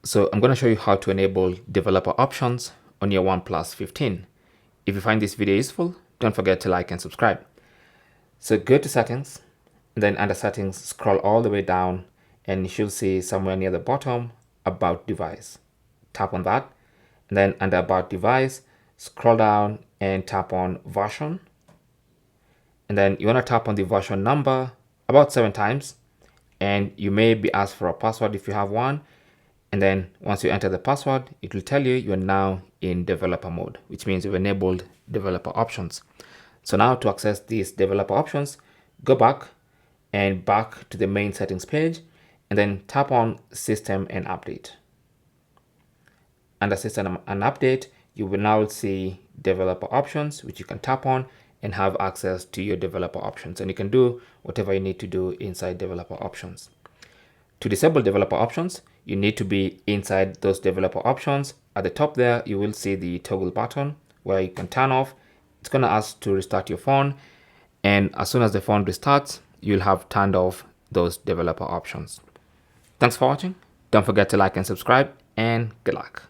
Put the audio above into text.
So I'm going to show you how to enable developer options on your OnePlus 15. If you find this video useful, don't forget to like and subscribe. So go to settings, and then under settings, scroll all the way down, and you should see somewhere near the bottom, about device. Tap on that, and then under about device, scroll down and tap on version. And then you want to tap on the version number about 7 times, and you may be asked for a password if you have one. And then once you enter the password, it will tell you you're now in developer mode, which means you've enabled developer options. So now to access these developer options, go back to the main settings page, and then tap on system and update. Under system and update, you will now see developer options, which you can tap on and have access to your developer options. And you can do whatever you need to do inside developer options. To disable developer options, you need to be inside those developer options. At the top there, you will see the toggle button where you can turn off. It's going to ask to restart your phone. And as soon as the phone restarts, you'll have turned off those developer options. Thanks for watching. Don't forget to like and subscribe, and good luck.